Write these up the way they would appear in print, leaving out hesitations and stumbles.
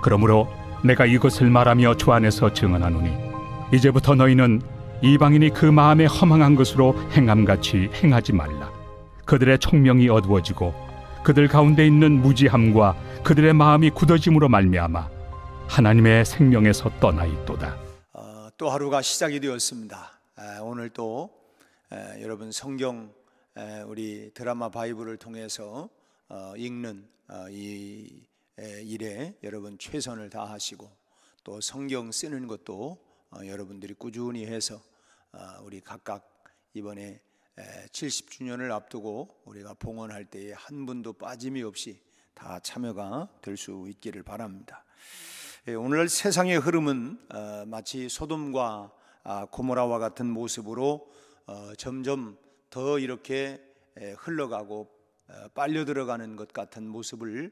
그러므로 내가 이것을 말하며 주 안에서 증언하노니 이제부터 너희는 이방인이 그 마음에 허망한 것으로 행함같이 행하지 말라. 그들의 총명이 어두워지고 그들 가운데 있는 무지함과 그들의 마음이 굳어짐으로 말미암아 하나님의 생명에서 떠나 있도다. 또 하루가 시작이 되었습니다. 오늘 또 여러분 성경 우리 드라마 바이블을 통해서 읽는 이 일에 여러분 최선을 다하시고 또 성경 쓰는 것도 여러분들이 꾸준히 해서 우리 각각 이번에 70주년을 앞두고 우리가 봉헌할 때에 한 분도 빠짐이 없이 다 참여가 될 수 있기를 바랍니다. 오늘 세상의 흐름은 마치 소돔과 고모라와 같은 모습으로 점점 더 이렇게 흘러가고 빨려 들어가는 것 같은 모습을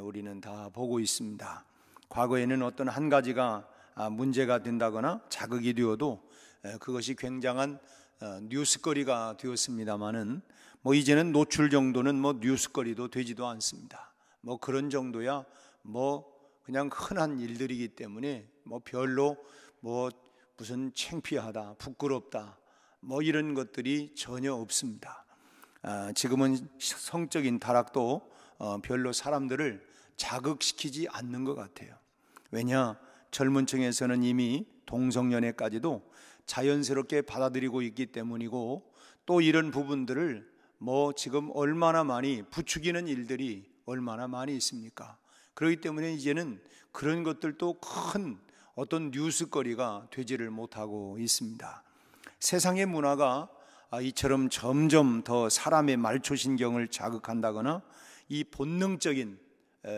우리는 다 보고 있습니다. 과거에는 어떤 한 가지가 문제가 된다거나 자극이 되어도 그것이 굉장한 뉴스거리가 되었습니다마는 이제는 노출 정도는 뉴스거리도 되지도 않습니다. 그런 정도야 그냥 흔한 일들이기 때문에 별로 무슨 창피하다, 부끄럽다 이런 것들이 전혀 없습니다. 지금은 성적인 타락도 별로 사람들을 자극시키지 않는 것 같아요. 왜냐? 젊은 층에서는 이미 동성연애까지도 자연스럽게 받아들이고 있기 때문이고, 또 이런 부분들을 지금 얼마나 많이 부추기는 일들이 얼마나 많이 있습니까? 그렇기 때문에 이제는 그런 것들도 큰 어떤 뉴스거리가 되지를 못하고 있습니다. 세상의 문화가 이처럼 점점 더 사람의 말초신경을 자극한다거나 이 본능적인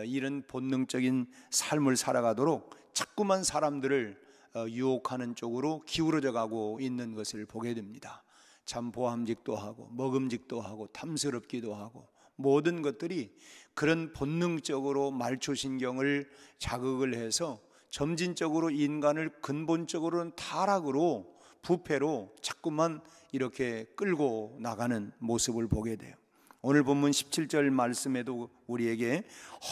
이런 본능적인 삶을 살아가도록 자꾸만 사람들을 유혹하는 쪽으로 기울어져 가고 있는 것을 보게 됩니다. 참 보함직도 하고 먹음직도 하고 탐스럽기도 하고 모든 것들이 그런 본능적으로 말초신경을 자극을 해서 점진적으로 인간을 근본적으로는 타락으로 부패로 자꾸만 이렇게 끌고 나가는 모습을 보게 돼요. 오늘 본문 17절 말씀에도 우리에게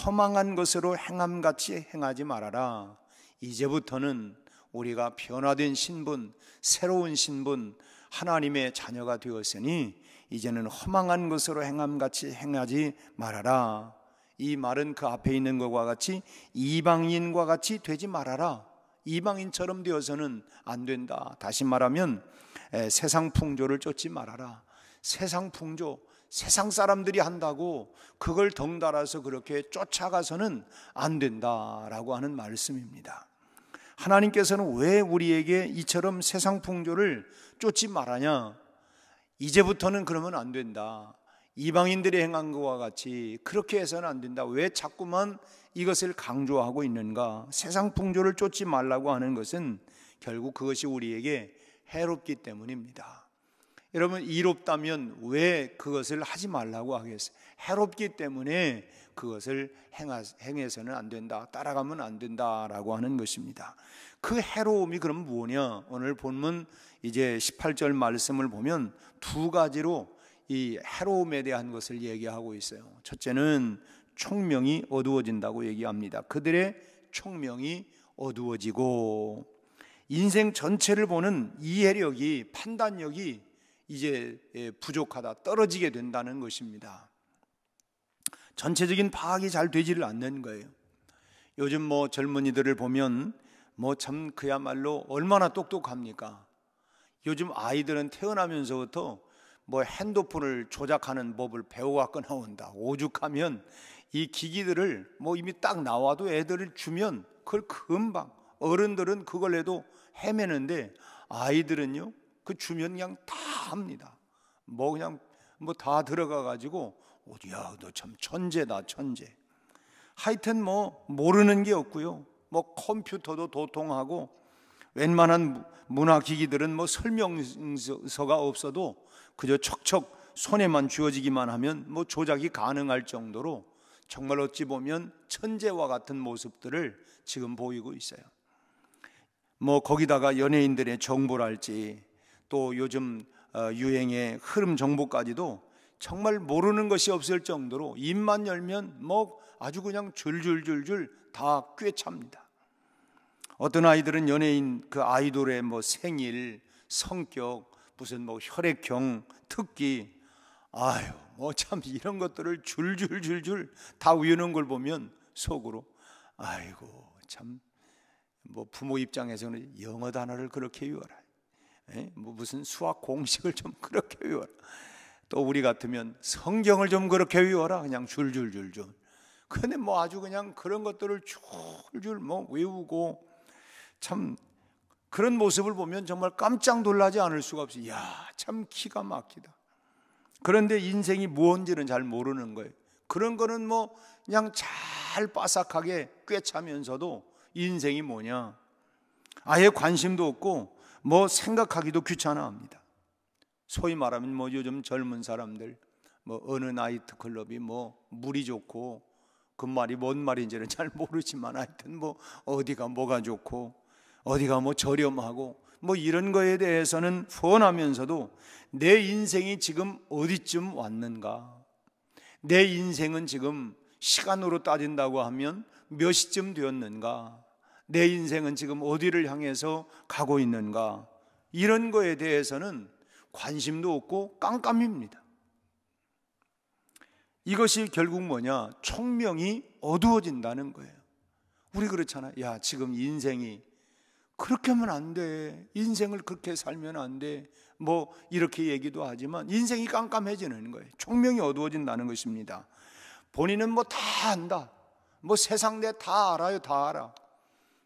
허망한 것으로 행함같이 행하지 말아라. 이제부터는 우리가 변화된 신분, 새로운 신분, 하나님의 자녀가 되었으니 이제는 허망한 것으로 행함같이 행하지 말아라. 이 말은 그 앞에 있는 것과 같이 이방인과 같이 되지 말아라. 이방인처럼 되어서는 안 된다. 다시 말하면 세상 풍조를 쫓지 말아라. 세상 풍조, 세상 사람들이 한다고 그걸 덩달아서 그렇게 쫓아가서는 안 된다라고 하는 말씀입니다. 하나님께서는 왜 우리에게 이처럼 세상 풍조를 쫓지 말하냐? 이제부터는 그러면 안 된다. 이방인들이 행한 것과 같이 그렇게 해서는 안 된다. 왜 자꾸만 이것을 강조하고 있는가? 세상 풍조를 쫓지 말라고 하는 것은 결국 그것이 우리에게 해롭기 때문입니다. 여러분, 이롭다면 왜 그것을 하지 말라고 하겠어요? 해롭기 때문에 그것을 행해서는 안 된다, 따라가면 안 된다라고 하는 것입니다. 그 해로움이 그럼 뭐냐? 오늘 본문 이제 18절 말씀을 보면 두 가지로 이 해로움에 대한 것을 얘기하고 있어요. 첫째는 총명이 어두워진다고 얘기합니다. 그들의 총명이 어두워지고 인생 전체를 보는 이해력이, 판단력이 이제 부족하다, 떨어지게 된다는 것입니다. 전체적인 파악이 잘 되지를 않는 거예요. 요즘 젊은이들을 보면 참 그야말로 얼마나 똑똑합니까? 요즘 아이들은 태어나면서부터 핸드폰을 조작하는 법을 배워갖고 나온다. 오죽하면 이 기기들을 이미 딱 나와도 애들을 주면 그걸 금방, 어른들은 그걸 해도 헤매는데 아이들은요, 그 주면 그냥 다 합니다. 그냥 다 들어가가지고 야, 너 참 천재다, 천재. 하여튼 모르는 게 없고요. 컴퓨터도 도통하고 웬만한 문화기기들은 설명서가 없어도 그저 척척 손에만 쥐어지기만 하면 조작이 가능할 정도로 정말 어찌 보면 천재와 같은 모습들을 지금 보이고 있어요. 거기다가 연예인들의 정보랄지 또 요즘 유행의 흐름 정보까지도 정말 모르는 것이 없을 정도로 입만 열면 뭐 아주 그냥 줄줄줄줄 다 꿰찹니다. 어떤 아이들은 연예인 그 아이돌의 뭐 생일, 성격, 무슨 뭐 혈액형, 특기, 아유 뭐 참 이런 것들을 줄줄줄줄 다 외우는 걸 보면 속으로 아이고 참 뭐 부모 입장에서는 영어 단어를 그렇게 외워라, 뭐 무슨 수학 공식을 좀 그렇게 외워라, 또 우리 같으면 성경을 좀 그렇게 외워라, 그냥 줄줄줄줄. 근데 뭐 아주 그냥 그런 것들을 줄줄 뭐 외우고, 참 그런 모습을 보면 정말 깜짝 놀라지 않을 수가 없어요. 야, 참 기가 막히다. 그런데 인생이 뭔지는 잘 모르는 거예요. 그런 거는 뭐 그냥 잘 바삭하게 꿰차면서도 인생이 뭐냐 아예 관심도 없고 뭐 생각하기도 귀찮아합니다. 소위 말하면 뭐 요즘 젊은 사람들 뭐 어느 나이트 클럽이 뭐 물이 좋고, 그 말이 뭔 말인지는 잘 모르지만 하여튼 뭐 어디가 뭐가 좋고 어디가 뭐 저렴하고 뭐 이런 거에 대해서는 뻔하면서도 내 인생이 지금 어디쯤 왔는가, 내 인생은 지금 시간으로 따진다고 하면 몇 시쯤 되었는가, 내 인생은 지금 어디를 향해서 가고 있는가, 이런 거에 대해서는 관심도 없고 깜깜입니다. 이것이 결국 뭐냐, 총명이 어두워진다는 거예요. 우리 그렇잖아요. 야, 지금 인생이 그렇게 하면 안 돼, 인생을 그렇게 살면 안 돼, 뭐 이렇게 얘기도 하지만 인생이 깜깜해지는 거예요. 총명이 어두워진다는 것입니다. 본인은 뭐 다 안다, 뭐 세상 내 다 알아요, 다 알아,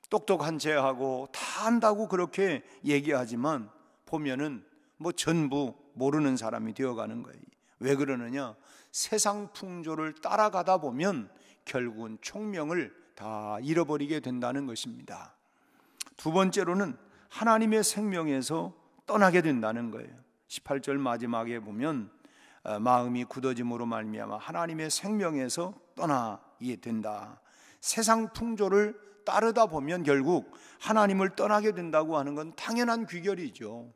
똑똑한 체하고 다 안다고 그렇게 얘기하지만 보면은 뭐 전부 모르는 사람이 되어가는 거예요. 왜 그러느냐, 세상 풍조를 따라가다 보면 결국은 총명을 다 잃어버리게 된다는 것입니다. 두 번째로는 하나님의 생명에서 떠나게 된다는 거예요. 18절 마지막에 보면 마음이 굳어짐으로 말미암아 하나님의 생명에서 떠나게 된다. 세상 풍조를 따르다 보면 결국 하나님을 떠나게 된다고 하는 건 당연한 귀결이죠.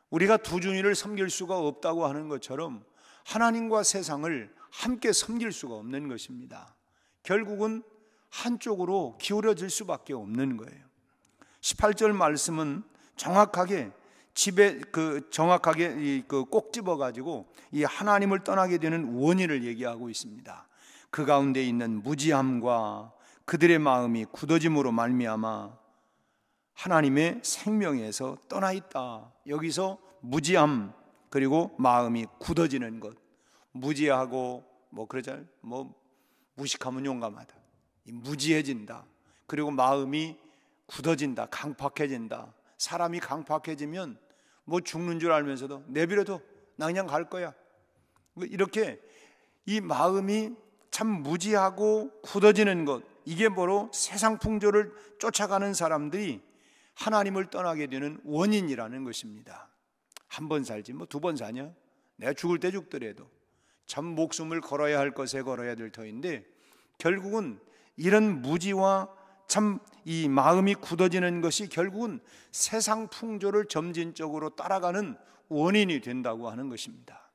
우리가 두 주인을 섬길 수가 없다고 하는 것처럼 하나님과 세상을 함께 섬길 수가 없는 것입니다. 결국은 한쪽으로 기울어질 수밖에 없는 거예요. 18절 말씀은 정확하게 꼭 집어가지고 이 하나님을 떠나게 되는 원인을 얘기하고 있습니다. 그 가운데 있는 무지함과 그들의 마음이 굳어짐으로 말미암아 하나님의 생명에서 떠나 있다. 여기서 무지함 그리고 마음이 굳어지는 것, 무지하고 뭐 그러잖아요. 뭐 무식하면 용감하다, 무지해진다. 그리고 마음이 굳어진다, 강팍해진다. 사람이 강팍해지면 뭐 죽는 줄 알면서도 내버려둬, 나 그냥 갈 거야, 이렇게 이 마음이 참 무지하고 굳어지는 것, 이게 바로 세상 풍조를 쫓아가는 사람들이 하나님을 떠나게 되는 원인이라는 것입니다. 한 번 살지 뭐 두 번 사냐, 내가 죽을 때 죽더라도 참 목숨을 걸어야 할 것에 걸어야 될 터인데, 결국은 이런 무지와 참 이 마음이 굳어지는 것이 결국은 세상 풍조를 점진적으로 따라가는 원인이 된다고 하는 것입니다.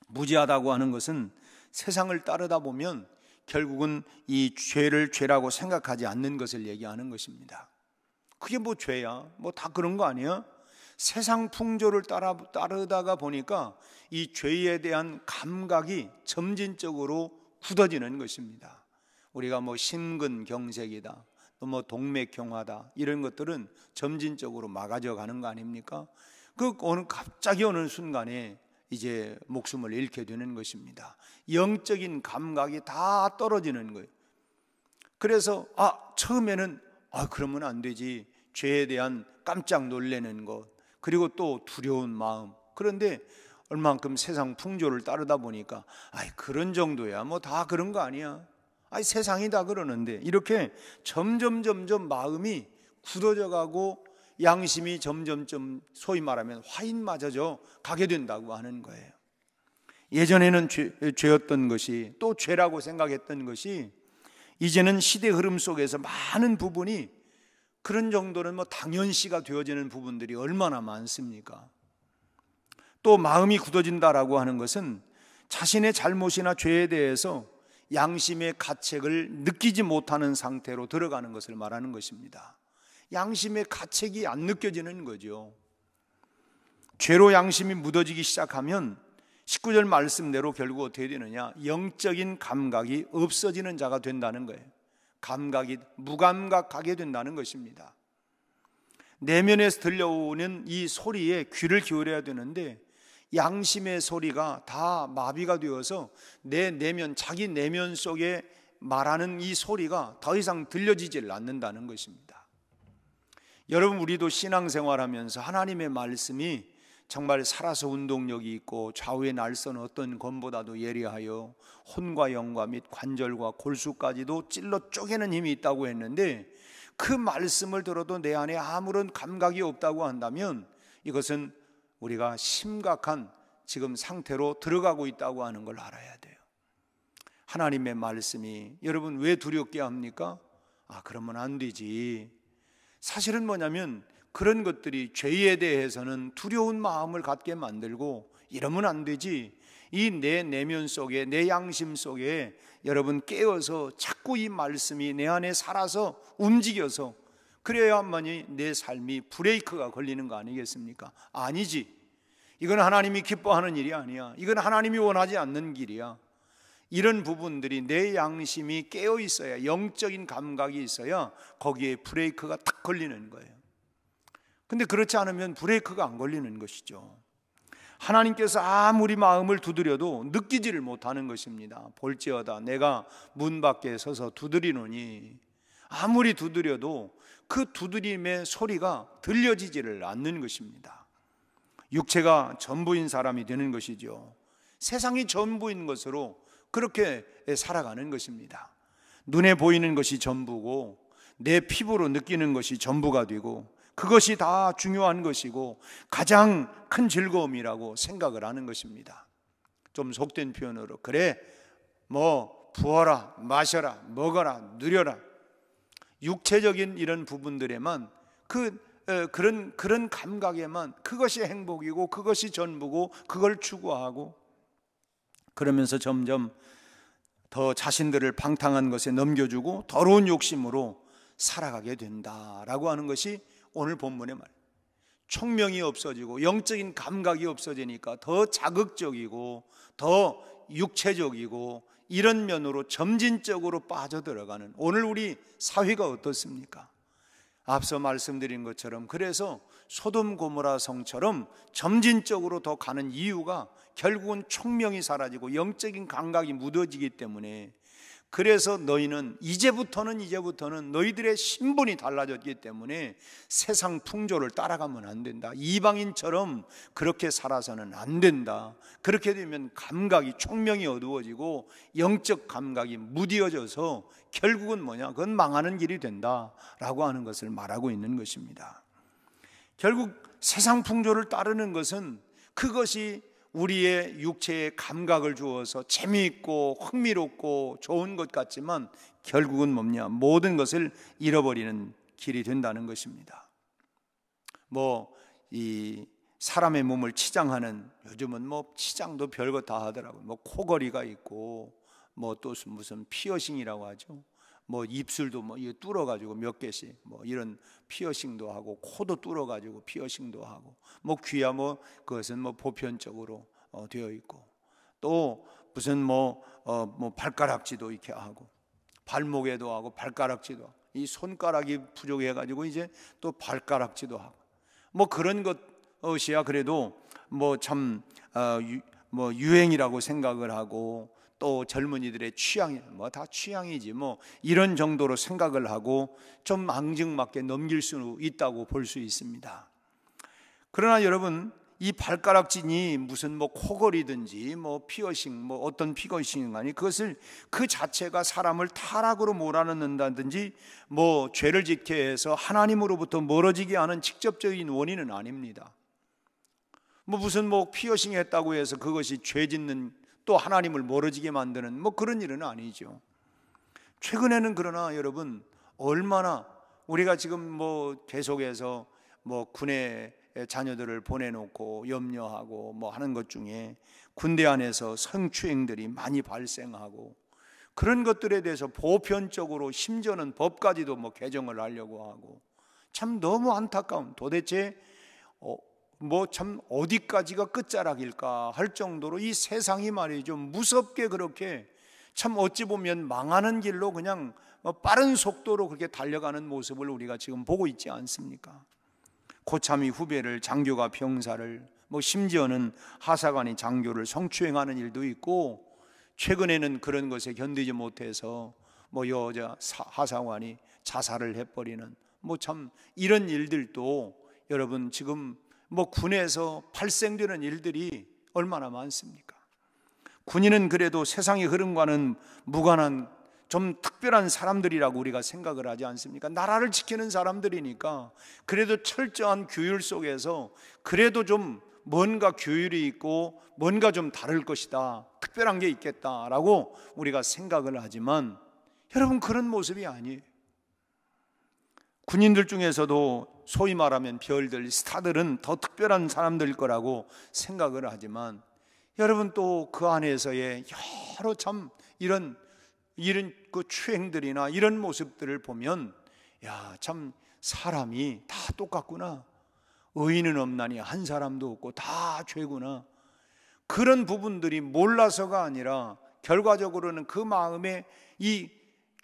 무지하다고 하는 것은 세상을 따르다 보면 결국은 이 죄를 죄라고 생각하지 않는 것을 얘기하는 것입니다. 그게 뭐 죄야, 뭐 다 그런 거 아니야? 세상 풍조를 따르다가 보니까 이 죄에 대한 감각이 점진적으로 굳어지는 것입니다. 우리가 뭐 심근경색이다, 또 뭐 동맥경화다, 이런 것들은 점진적으로 막아져 가는 거 아닙니까? 갑자기 어느 순간에 이제 목숨을 잃게 되는 것입니다. 영적인 감각이 다 떨어지는 거예요. 그래서 처음에는 그러면 안 되지, 죄에 대한 깜짝 놀라는 것, 그리고 또 두려운 마음. 그런데 얼만큼 세상 풍조를 따르다 보니까 그런 정도야, 뭐 다 그런 거 아니야, 세상이 다 그러는데, 이렇게 점점 마음이 굳어져 가고 양심이 점점 소위 말하면 화인맞아져 가게 된다고 하는 거예요. 예전에는 죄였던 것이, 또 죄라고 생각했던 것이, 이제는 시대 흐름 속에서 많은 부분이 그런 정도는 뭐 당연시가 되어지는 부분들이 얼마나 많습니까? 또 마음이 굳어진다라고 하는 것은 자신의 잘못이나 죄에 대해서 양심의 가책을 느끼지 못하는 상태로 들어가는 것을 말하는 것입니다. 양심의 가책이 안 느껴지는 거죠. 죄로 양심이 묻어지기 시작하면 19절 말씀대로 결국 어떻게 되느냐, 영적인 감각이 없어지는 자가 된다는 거예요. 감각이 무감각하게 된다는 것입니다. 내면에서 들려오는 이 소리에 귀를 기울여야 되는데 양심의 소리가 다 마비가 되어서 내 내면, 자기 내면 속에 말하는 이 소리가 더 이상 들려지질 않는다는 것입니다. 여러분, 우리도 신앙생활하면서 하나님의 말씀이 정말 살아서 운동력이 있고 좌우의 날선 어떤 검보다도 예리하여 혼과 영과 및 관절과 골수까지도 찔러 쪼개는 힘이 있다고 했는데, 그 말씀을 들어도 내 안에 아무런 감각이 없다고 한다면 이것은 우리가 심각한 지금 상태로 들어가고 있다고 하는 걸 알아야 돼요. 하나님의 말씀이 여러분 왜 두렵게 합니까? 그러면 안 되지. 사실은 뭐냐면 그런 것들이 죄에 대해서는 두려운 마음을 갖게 만들고 이러면 안 되지. 이 내 내면 속에, 내 양심 속에 여러분 깨어서 자꾸 이 말씀이 내 안에 살아서 움직여서 그래야만이 내 삶이 브레이크가 걸리는 거 아니겠습니까? 아니지. 이건 하나님이 기뻐하는 일이 아니야. 이건 하나님이 원하지 않는 길이야. 이런 부분들이 내 양심이 깨어 있어야, 영적인 감각이 있어야 거기에 브레이크가 딱 걸리는 거예요. 근데 그렇지 않으면 브레이크가 안 걸리는 것이죠. 하나님께서 아무리 마음을 두드려도 느끼지를 못하는 것입니다. 볼지어다 내가 문 밖에 서서 두드리노니, 아무리 두드려도 그 두드림의 소리가 들려지지를 않는 것입니다. 육체가 전부인 사람이 되는 것이죠. 세상이 전부인 것으로 그렇게 살아가는 것입니다. 눈에 보이는 것이 전부고 내 피부로 느끼는 것이 전부가 되고 그것이 다 중요한 것이고 가장 큰 즐거움이라고 생각을 하는 것입니다. 좀 속된 표현으로 그래 뭐 부어라, 마셔라, 먹어라, 누려라, 육체적인 이런 부분들에만 그런 감각에만 그것이 행복이고 그것이 전부고 그걸 추구하고, 그러면서 점점 더 자신들을 방탕한 것에 넘겨주고 더러운 욕심으로 살아가게 된다라고 하는 것이 오늘 본문의 말. 총명이 없어지고 영적인 감각이 없어지니까 더 자극적이고 더 육체적이고 이런 면으로 점진적으로 빠져들어가는 오늘 우리 사회가 어떻습니까? 앞서 말씀드린 것처럼 그래서 소돔 고모라 성처럼 점진적으로 더 가는 이유가 결국은 총명이 사라지고 영적인 감각이 묻어지기 때문에, 그래서 너희는 이제부터는 너희들의 신분이 달라졌기 때문에 세상 풍조를 따라가면 안 된다. 이방인처럼 그렇게 살아서는 안 된다. 그렇게 되면 감각이, 총명이 어두워지고 영적 감각이 무디어져서 결국은 뭐냐? 그건 망하는 길이 된다라고 하는 것을 말하고 있는 것입니다. 결국 세상 풍조를 따르는 것은 그것이 우리의 육체에 감각을 주어서 재미있고 흥미롭고 좋은 것 같지만 결국은 뭐냐? 모든 것을 잃어버리는 길이 된다는 것입니다. 이 사람의 몸을 치장하는, 요즘은 치장도 별거 다 하더라고요. 코걸이가 있고 또 무슨 피어싱이라고 하죠. 입술도 뚫어가지고 몇 개씩 이런 피어싱도 하고, 코도 뚫어가지고 피어싱도 하고, 귀야 그것은 보편적으로 되어 있고, 또 무슨 발가락지도 이렇게 하고, 발목에도 하고 발가락지도 하고, 이 손가락이 부족해가지고 이제 또 발가락지도 하고, 그런 것이야 그래도 참 유행이라고 생각을 하고, 또 젊은이들의 취향이 다 취향이지 이런 정도로 생각을 하고 좀 앙증맞게 넘길 수 있다고 볼 수 있습니다. 그러나 여러분, 이 발가락진이 무슨 코걸이든지 피어싱 어떤 피어싱이 아니, 그것을 그 자체가 사람을 타락으로 몰아넣는다든지 죄를 짓게 해서 하나님으로부터 멀어지게 하는 직접적인 원인은 아닙니다. 무슨 피어싱 했다고 해서 그것이 죄 짓는, 또 하나님을 멀어지게 만드는 그런 일은 아니죠. 최근에는 그러나 여러분, 얼마나 우리가 지금 계속해서 군에 자녀들을 보내놓고 염려하고 뭐 하는 것 중에 군대 안에서 성추행들이 많이 발생하고, 그런 것들에 대해서 보편적으로 심지어는 법까지도 뭐 개정을 하려고 하고, 참 너무 안타까운, 도대체 뭐 참 어디까지가 끝자락일까 할 정도로 이 세상이 말이죠, 무섭게 그렇게 참 어찌 보면 망하는 길로 그냥 빠른 속도로 그렇게 달려가는 모습을 우리가 지금 보고 있지 않습니까? 고참이 후배를, 장교가 병사를, 뭐 심지어는 하사관이 장교를 성추행하는 일도 있고, 최근에는 그런 것에 견디지 못해서 뭐 여자 하사관이 자살을 해버리는 뭐 참 이런 일들도 여러분 지금 뭐 군에서 발생되는 일들이 얼마나 많습니까? 군인은 그래도 세상의 흐름과는 무관한 좀 특별한 사람들이라고 우리가 생각을 하지 않습니까? 나라를 지키는 사람들이니까 그래도 철저한 규율 속에서 그래도 좀 뭔가 규율이 있고 뭔가 좀 다를 것이다, 특별한 게 있겠다라고 우리가 생각을 하지만, 여러분 그런 모습이 아니에요. 군인들 중에서도 소위 말하면 별들, 스타들은 더 특별한 사람들일 거라고 생각을 하지만, 여러분 또 그 안에서의 여러 참 이런 그 추행들이나 이런 모습들을 보면, 야, 참 사람이 다 똑같구나, 의인은 없나니 한 사람도 없고 다 죄구나, 그런 부분들이 몰라서가 아니라 결과적으로는 그 마음에 이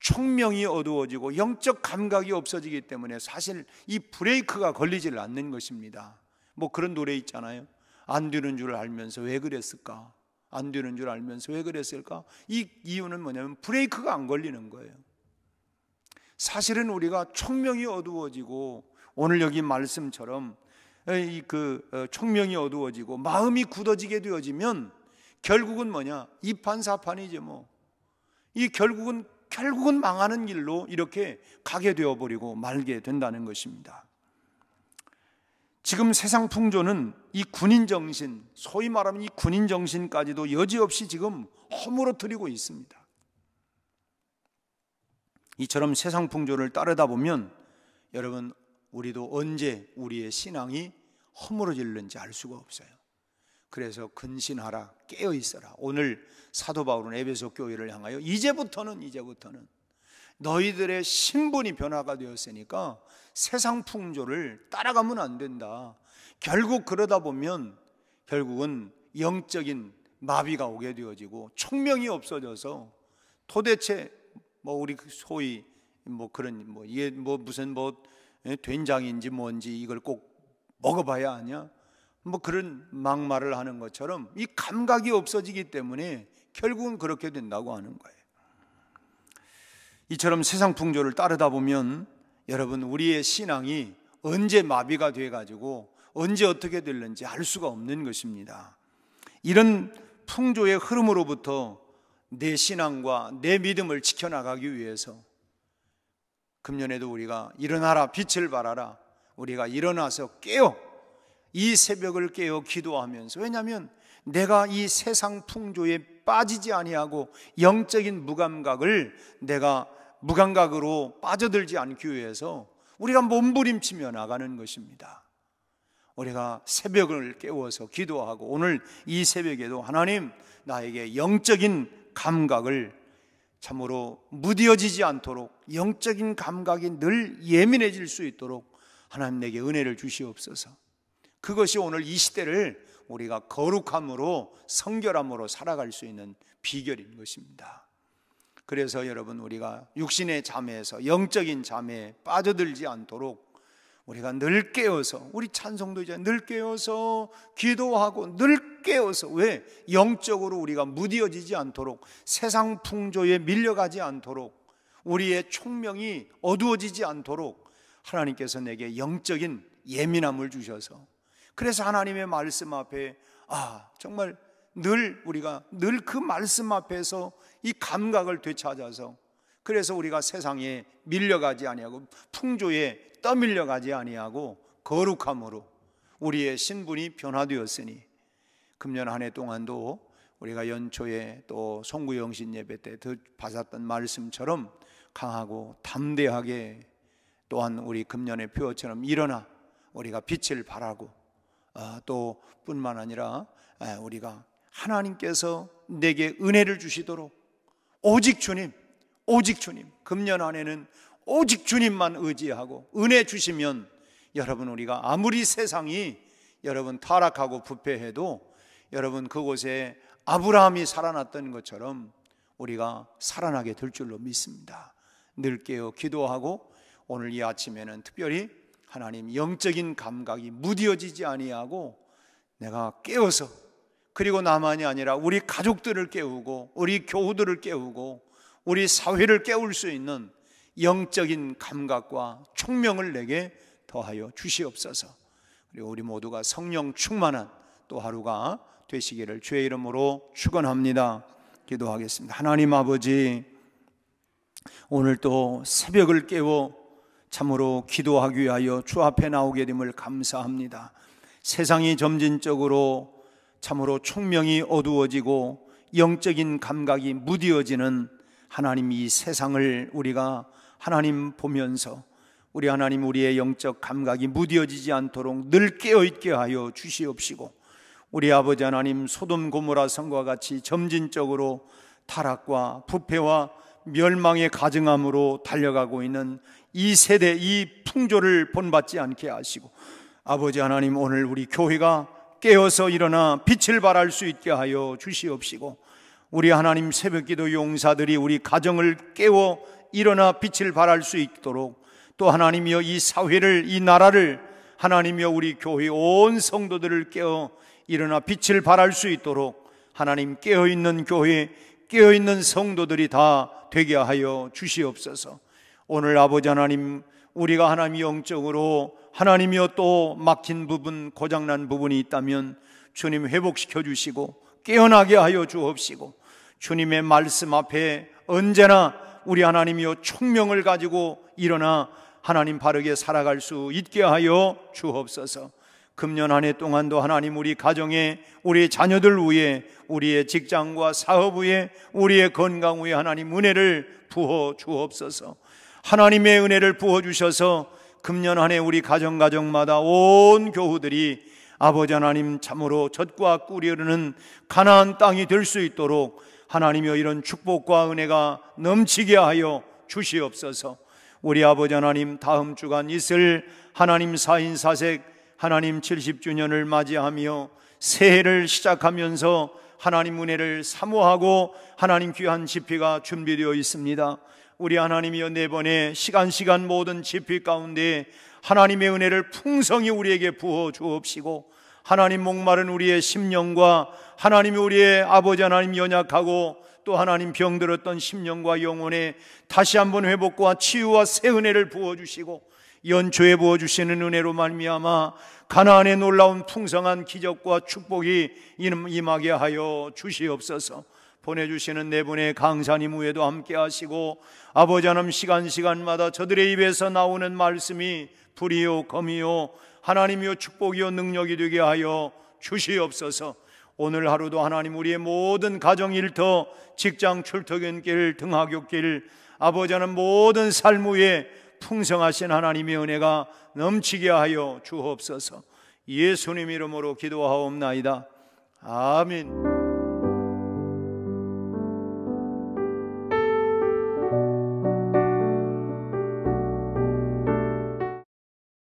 총명이 어두워지고 영적 감각이 없어지기 때문에 사실 이 브레이크가 걸리질 않는 것입니다. 뭐 그런 노래 있잖아요. 안 되는 줄 알면서 왜 그랬을까? 안 되는 줄 알면서 왜 그랬을까? 이 이유는 뭐냐면 브레이크가 안 걸리는 거예요. 사실은 우리가 총명이 어두워지고, 오늘 여기 말씀처럼 총명이 어두워지고 마음이 굳어지게 되어지면 결국은 뭐냐? 이판사판이죠 뭐. 이 결국은 망하는 길로 이렇게 가게 되어버리고 말게 된다는 것입니다. 지금 세상 풍조는 이 군인 정신, 소위 말하면 이 군인 정신까지도 여지없이 지금 허물어뜨리고 있습니다. 이처럼 세상 풍조를 따르다 보면 여러분, 우리도 언제 우리의 신앙이 허물어질는지 알 수가 없어요. 그래서 근신하라, 깨어 있어라. 오늘 사도 바울은 에베소 교회를 향하여 이제부터는 너희들의 신분이 변화가 되었으니까 세상 풍조를 따라가면 안 된다. 결국 그러다 보면 결국은 영적인 마비가 오게 되어지고 총명이 없어져서 도대체 뭐 우리 소위 뭐 그런 뭐 이게 뭐 무슨 뭐 된장인지 뭔지 이걸 꼭 먹어봐야 하냐, 뭐 그런 막말을 하는 것처럼 이 감각이 없어지기 때문에 결국은 그렇게 된다고 하는 거예요. 이처럼 세상 풍조를 따르다 보면 여러분, 우리의 신앙이 언제 마비가 돼가지고 언제 어떻게 될는지 알 수가 없는 것입니다. 이런 풍조의 흐름으로부터 내 신앙과 내 믿음을 지켜나가기 위해서 금년에도 우리가 일어나라, 빛을 발하라, 우리가 일어나서 깨어 이 새벽을 깨어 기도하면서, 왜냐하면 내가 이 세상 풍조에 빠지지 아니하고 영적인 무감각으로 빠져들지 않기 위해서 우리가 몸부림치며 나가는 것입니다. 우리가 새벽을 깨워서 기도하고, 오늘 이 새벽에도 하나님, 나에게 영적인 감각을 참으로 무뎌지지 않도록, 영적인 감각이 늘 예민해질 수 있도록 하나님 내게 은혜를 주시옵소서. 그것이 오늘 이 시대를 우리가 거룩함으로, 성결함으로 살아갈 수 있는 비결인 것입니다. 그래서 여러분, 우리가 육신의 잠에서 영적인 잠에 빠져들지 않도록 우리가 늘 깨어서, 우리 찬송도 이제 늘 깨어서 기도하고 늘 깨어서, 왜? 영적으로 우리가 무뎌지지 않도록, 세상 풍조에 밀려가지 않도록, 우리의 총명이 어두워지지 않도록 하나님께서 내게 영적인 예민함을 주셔서, 그래서 하나님의 말씀 앞에 정말 우리가 늘 그 말씀 앞에서 이 감각을 되찾아서, 그래서 우리가 세상에 밀려가지 아니하고 풍조에 떠밀려가지 아니하고 거룩함으로 우리의 신분이 변화되었으니, 금년 한 해 동안도 우리가 연초에 또 송구영신 예배 때 받았던 말씀처럼 강하고 담대하게, 또한 우리 금년의 표어처럼 일어나 우리가 빛을 발하고 또 뿐만 아니라 우리가 하나님께서 내게 은혜를 주시도록 오직 주님 금년 안에는 오직 주님만 의지하고 은혜 주시면 여러분, 우리가 아무리 세상이 여러분 타락하고 부패해도 여러분 그곳에 아브라함이 살아났던 것처럼 우리가 살아나게 될 줄로 믿습니다. 늘 깨어 기도하고 오늘 이 아침에는 특별히 하나님 영적인 감각이 무뎌지지 아니하고 내가 깨어서, 그리고 나만이 아니라 우리 가족들을 깨우고 우리 교우들을 깨우고 우리 사회를 깨울 수 있는 영적인 감각과 총명을 내게 더하여 주시옵소서. 그리고 우리 모두가 성령 충만한 또 하루가 되시기를 주의 이름으로 축원합니다. 기도하겠습니다. 하나님 아버지, 오늘 또 새벽을 깨워 참으로 기도하기 위하여 주 앞에 나오게 됨을 감사합니다. 세상이 점진적으로 참으로 총명이 어두워지고 영적인 감각이 무뎌지는 하나님, 이 세상을 우리가 하나님 보면서 우리 하나님, 우리의 영적 감각이 무뎌지지 않도록 늘 깨어있게 하여 주시옵시고, 우리 아버지 하나님, 소돔 고모라 성과 같이 점진적으로 타락과 부패와 멸망의 가증함으로 달려가고 있는 이 세대, 이 풍조를 본받지 않게 하시고, 아버지 하나님, 오늘 우리 교회가 깨어서 일어나 빛을 발할 수 있게 하여 주시옵시고, 우리 하나님 새벽기도 용사들이 우리 가정을 깨워 일어나 빛을 발할 수 있도록, 또 하나님이여 이 사회를, 이 나라를, 하나님이여 우리 교회 온 성도들을 깨어 일어나 빛을 발할 수 있도록 하나님, 깨어있는 교회, 깨어있는 성도들이 다 되게 하여 주시옵소서. 오늘 아버지 하나님, 우리가 하나님 영적으로 하나님이여 또 막힌 부분, 고장난 부분이 있다면 주님 회복시켜 주시고 깨어나게 하여 주옵시고, 주님의 말씀 앞에 언제나 우리 하나님이여 총명을 가지고 일어나 하나님 바르게 살아갈 수 있게 하여 주옵소서. 금년 한 해 동안도 하나님, 우리 가정에, 우리 자녀들 위에, 우리의 직장과 사업 위에, 우리의 건강 위에 하나님 은혜를 부어 주옵소서. 하나님의 은혜를 부어 주셔서 금년 한 해 우리 가정마다 온 교우들이 아버지 하나님 참으로 젖과 꿀이 흐르는 가나안 땅이 될 수 있도록 하나님이여 이런 축복과 은혜가 넘치게 하여 주시옵소서. 우리 아버지 하나님, 다음 주간 있을 하나님 사인사색 하나님 70주년을 맞이하며 새해를 시작하면서 하나님 은혜를 사모하고 하나님 귀한 집회가 준비되어 있습니다. 우리 하나님이여 내번에 시간 모든 집회 가운데 하나님의 은혜를 풍성히 우리에게 부어 주옵시고, 하나님 목마른 우리의 심령과 하나님이 우리의 아버지 하나님 연약하고 또 하나님 병들었던 심령과 영혼에 다시 한번 회복과 치유와 새 은혜를 부어주시고, 연초에 부어주시는 은혜로 말미암아 가나안의 놀라운 풍성한 기적과 축복이 임하게 하여 주시옵소서. 보내주시는 네 분의 강사님 외에도 함께 하시고, 아버지 하나님 시간마다 저들의 입에서 나오는 말씀이 불이요 검이요 하나님이요 축복이요 능력이 되게 하여 주시옵소서. 오늘 하루도 하나님 우리의 모든 가정 일터, 직장 출퇴근길, 등하굣길, 아버지 하나님 모든 삶 위에 풍성하신 하나님의 은혜가 넘치게 하여 주옵소서. 예수님 이름으로 기도하옵나이다. 아멘.